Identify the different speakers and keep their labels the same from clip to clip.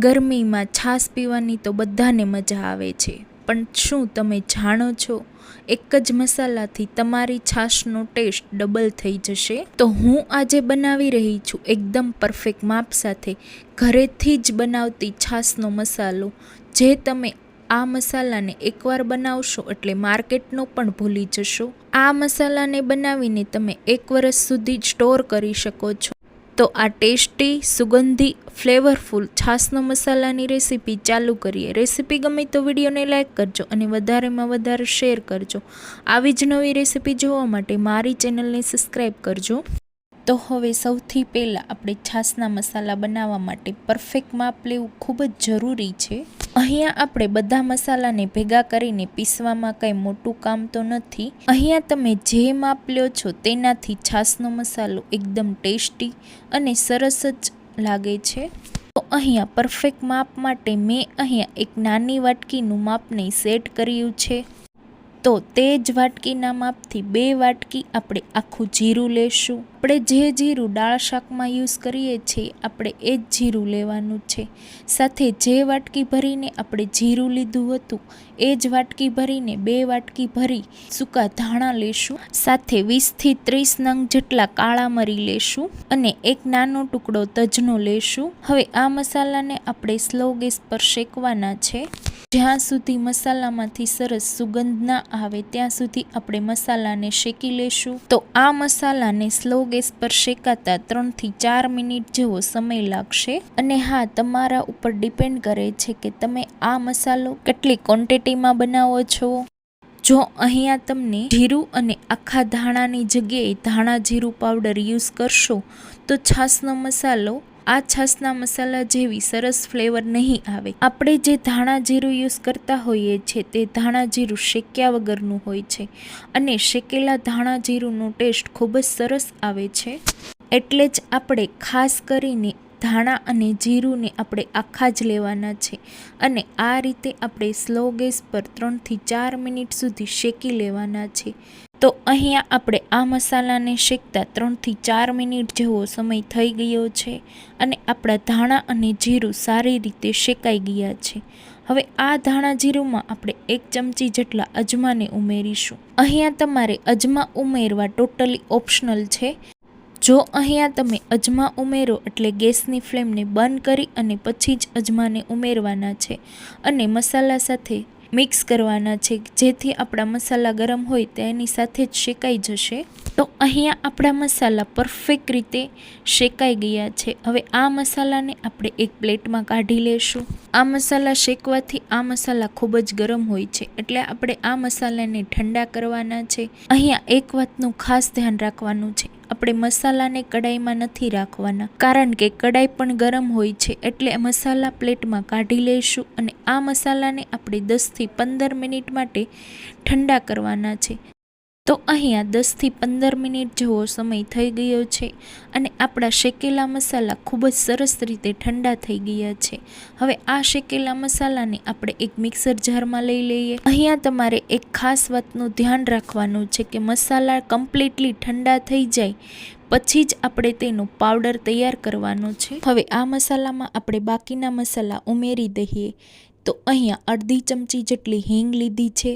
Speaker 1: ગરમીમાં છાશ પીવાની તો બધાને મજા આવે છે, પણ શું તમે જાણો છો એક જ મસાલાથી તમારી છાશનો ટેસ્ટ ડબલ થઈ જશે? તો હું આજે બનાવી રહી છું એકદમ પરફેક્ટ માપ સાથે ઘરેથી જ બનાવતી છાશનો મસાલો, જે તમે આ મસાલાને એકવાર બનાવશો એટલે માર્કેટનો પણ ભૂલી જશો. આ મસાલાને બનાવીને તમે 1 વર્ષ સુધી સ્ટોર કરી શકો છો. તો આ ટેસ્ટી, સુગંધી, ફ્લેવરફુલ છાશનો મસાલાની રેસીપી ચાલુ કરીએ. રેસીપી ગમે તો વિડીયોને લાઇક કરજો અને વધારેમાં વધારે શેર કરજો. આવી જ નવી રેસીપી જોવા માટે મારી ચેનલને સબસ્ક્રાઈબ કરજો. તો હવે સૌથી પહેલાં આપણે છાશના મસાલા બનાવવા માટે પરફેક્ટ માપ લેવું ખૂબ જ જરૂરી છે. અહીંયા આપણે બધા મસાલાને ભેગા કરીને પીસવામાં કંઈ મોટું કામ તો નથી. અહીંયા તમે જે માપ લ્યો છો તેનાથી છાશનો મસાલો એકદમ ટેસ્ટી અને સરસ જ લાગે છે. તો અહીંયા પરફેક્ટ માપ માટે મેં અહીંયા એક નાની વાટકીનું માપને સેટ કર્યું છે. તો તે જ વાટકીના માપથી 2 વાટકી આપણે આખું જીરું લેશું. આપણે જે જીરું દાળ શાકમાં યુઝ કરીએ છીએ આપણે એ જ જીરું લેવાનું છે. સાથે જે વાટકી ભરીને આપણે જીરું લીધું હતું એ જ વાટકી ભરીને 2 વાટકી ભરી સૂકા ધાણા લેશું. સાથે 20 થી 30 નંગ જેટલા કાળા મરી લેશું અને એક નાનો ટુકડો તજનો લેશું. હવે આ મસાલાને આપણે સ્લો ગેસ પર શેકવાના છે. જ્યાં સુધી મસાલામાંથી સરસ સુગંધ ના આવે ત્યાં સુધી આપણે મસાલાને શેકી લેશું. તો આ મસાલાને સ્લો ગેસ પર શેકાતા 3 થી 4 મિનિટ જેવો સમય લાગશે. અને હા, તમારા ઉપર ડિપેન્ડ કરે છે કે તમે આ મસાલો કેટલી ક્વોન્ટિટીમાં બનાવો છો. જો અહીંયા તમને જીરું અને આખા ધાણાની જગ્યાએ ધાણા જીરું પાવડર યુઝ કરશો તો છાશનો મસાલો આ છાશના મસાલા જેવી સરસ ફ્લેવર નહીં આવે. આપણે જે ધાણા જીરું યુઝ કરતા હોઈએ છીએ તે ધાણા જીરું શેક્યા વગરનું હોય છે અને શેકેલા ધાણા જીરુંનો ટેસ્ટ ખૂબ જ સરસ આવે છે. એટલે જ આપણે ખાસ કરીને ધાણા અને જીરુંને આપણે આખા જ લેવાના છે અને આ રીતે આપણે સ્લો ગેસ પર 3 થી 4 મિનિટ સુધી શેકી લેવાના છે. તો અહીંયા આપણે આ મસાલાને શેકતા 3 થી 4 મિનિટ જેવો સમય થઈ ગયો છે અને આપણા ધાણા અને જીરું સારી રીતે શેકાઈ ગયા છે. હવે આ ધાણા જીરુંમાં આપણે 1 ચમચી જેટલા અજમાને ઉમેરીશું. અહીંયા તમારે અજમા ઉમેરવા ટોટલી ઓપ્શનલ છે. જો અહીંયા તમે અજમા ઉમેરો એટલે ગેસની ફ્લેમને બંધ કરી અને પછી જ અજમાને ઉમેરવાના છે અને મસાલા સાથે મિક્સ કરવાના છે, જેથી આપણા મસાલા ગરમ હોય તેની સાથે જ શેકાઈ જશે. તો અહીંયા આપણા મસાલા પરફેક્ટ રીતે શેકાઈ ગયા છે. હવે આ મસાલાને આપણે એક પ્લેટમાં કાઢી લેશું. આ મસાલા શેકવાથી આ મસાલા ખૂબ જ ગરમ હોય છે એટલે આપણે આ મસાલાને ઠંડા કરવાના છે. અહીંયા એક વાતનું ખાસ ધ્યાન રાખવાનું છે, આપણે મસાલાને કડાઈમાં નથી રાખવાના, કારણ કે કડાઈ પણ ગરમ હોય છે. એટલે મસાલા પ્લેટમાં કાઢી લઈશું અને આ મસાલાને આપણે 10 થી 15 મિનિટ માટે ઠંડા કરવાના છે. તો અહીંયા 10 થી 15 મિનિટ જેવો સમય થઈ ગયો છે અને આપણા શેકેલા મસાલા ખૂબ જ સરસ રીતે ઠંડા થઈ ગયા છે. હવે આ શેકેલા મસાલાને આપણે એક મિક્સર જારમાં લઈ લઈએ. અહીંયા તમારે એક ખાસ વાતનું ધ્યાન રાખવાનું છે કે મસાલા કમ્પ્લીટલી ઠંડા થઈ જાય પછી જ આપણે તેનો પાવડર તૈયાર કરવાનો છે. હવે આ મસાલામાં આપણે બાકીના મસાલા ઉમેરી દઈએ. તો અહીંયા અડધી ચમચી જેટલી હિંગ લીધી છે.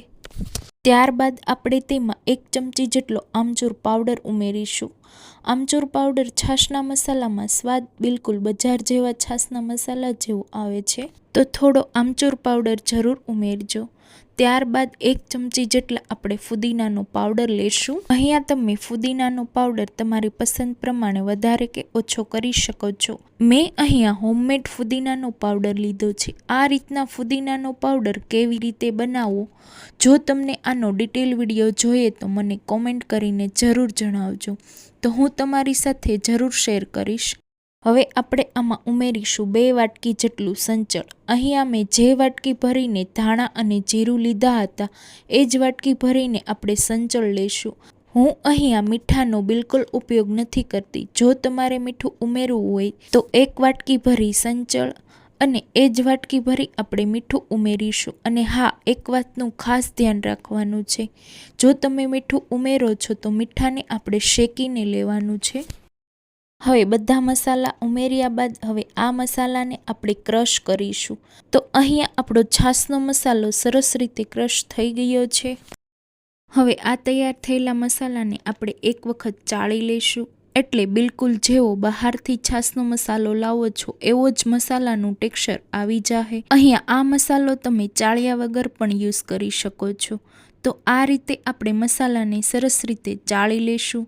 Speaker 1: ત્યારબાદ આપણે તેમાં 1 ચમચી જેટલો આમચૂર પાવડર ઉમેરીશું. આમચૂર પાવડર છાશના મસાલામાં સ્વાદ બિલકુલ બજાર જેવા છાશના મસાલા જેવો આવે છે, તો થોડો આમચૂર પાવડર જરૂર ઉમેરજો. ત્યારબાદ 1 ચમચી જેટલા આપણે ફુદીનાનો પાવડર લેશું. અહીંયા તમે ફુદીનાનો પાવડર તમારી પસંદ પ્રમાણે વધારે કે ઓછો કરી શકો છો. મેં અહીંયા હોમમેડ ફુદીનાનો પાવડર લીધો છે. આ રીતના ફુદીનાનો પાવડર કેવી રીતે બનાવવો, જો તમને આનો ડિટેલ વિડીયો જોઈએ તો મને કોમેન્ટ કરીને જરૂર જણાવજો, તો હું તમારી સાથે જરૂર શેર કરીશ. હવે આપણે આમાં ઉમેરીશું 2 વાટકી જેટલું સંચળ. અહીંયા મેં જે વાટકી ભરીને ધાણા અને જીરું લીધા હતા એ જ વાટકી ભરીને આપણે સંચળ લેશું. હું અહીંયા મીઠાનો બિલકુલ ઉપયોગ નથી કરતી. જો તમારે મીઠું ઉમેરવું હોય તો 1 વાટકી ભરી સંચળ અને એ જ વાટકી ભરી આપણે મીઠું ઉમેરીશું. અને હા, એક વાતનું ખાસ ધ્યાન રાખવાનું છે, જો તમે મીઠું ઉમેરો છો તો મીઠાને આપણે શેકીને લેવાનું છે. હવે બધા મસાલા ઉમેર્યા બાદ હવે આ મસાલાને આપણે ક્રશ કરીશું. તો અહીંયા આપણો છાશનો મસાલો સરસ રીતે ક્રશ થઈ ગયો છે. હવે આ તૈયાર થયેલા મસાલાને આપણે એક વખત ચાળી લઈશું. એટલે બિલકુલ જેવો બહારથી છાશનો મસાલો લાવો છો એવો જ મસાલાનું ટેક્સચર આવી જાય. અહીંયા આ મસાલો તમે ચાળ્યા વગર પણ યુઝ કરી શકો છો. તો આ રીતે આપણે મસાલાને સરસ રીતે ચાળી લેશું.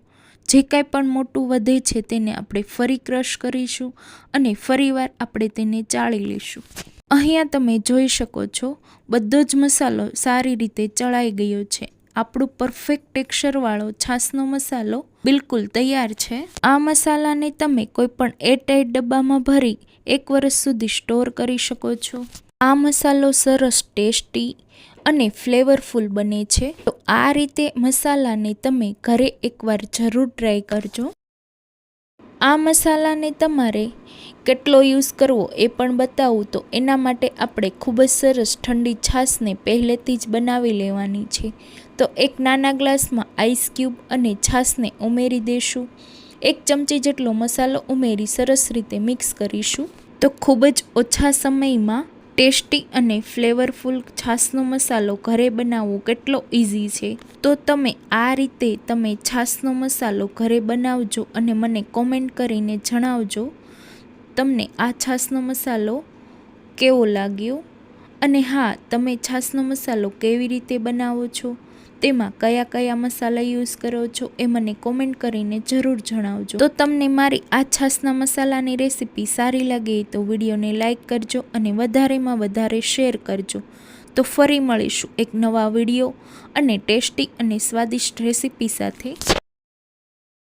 Speaker 1: જે કાંઈ પણ મોટું વધે છે તેને આપણે ફરી ક્રશ કરીશું અને ફરીવાર આપણે તેને ચાળી લઈશું. અહીંયા તમે જોઈ શકો છો બધો જ મસાલો સારી રીતે ચડાઈ ગયો છે. આપણું પરફેક્ટ ટેક્સચરવાળો છાશનો મસાલો બિલકુલ તૈયાર છે. આ મસાલાને તમે કોઈ પણ એરટાઈટ ડબ્બામાં ભરી 1 વર્ષ સુધી સ્ટોર કરી શકો છો. આ મસાલો સરસ ટેસ્ટી અને ફ્લેવરફુલ બને છે. તો આ રીતે મસાલાને તમે ઘરે એકવાર જરૂર ટ્રાય કરજો. આ મસાલાને તમારે કેટલો યુઝ કરવો એ પણ બતાવું. તો એના માટે આપણે ખૂબ જ સરસ ઠંડી છાશને પહેલેથી જ બનાવી લેવાની છે. તો એક નાના ગ્લાસમાં આઈસ ક્યુબ અને છાશને ઉમેરી દઈશું. 1 ચમચી જેટલો મસાલો ઉમેરી સરસ રીતે મિક્સ કરીશું. તો ખૂબ જ ઓછા સમયમાં ટેસ્ટી અને ફ્લેવરફુલ છાશનો મસાલો ઘરે બનાવવો કેટલો ઇઝી છે. તો તમે આ રીતે છાશનો મસાલો ઘરે બનાવજો અને મને કોમેન્ટ કરીને જણાવજો તમને આ છાશનો મસાલો કેવો લાગ્યો. અને હા, તમે છાશનો મસાલો કેવી રીતે બનાવો છો, તેમાં કયા કયા મસાલા યુઝ કરો છો એ મને કોમેન્ટ કરીને જરૂર જણાવજો. તો તમને મારી આ છાશના મસાલાની રેસીપી સારી લાગે તો વિડીયોને લાઈક કરજો અને વધારેમાં વધારે શેર કરજો. તો ફરી મળીશું એક નવા વિડીયો અને ટેસ્ટી અને સ્વાદિષ્ટ રેસીપી સાથે.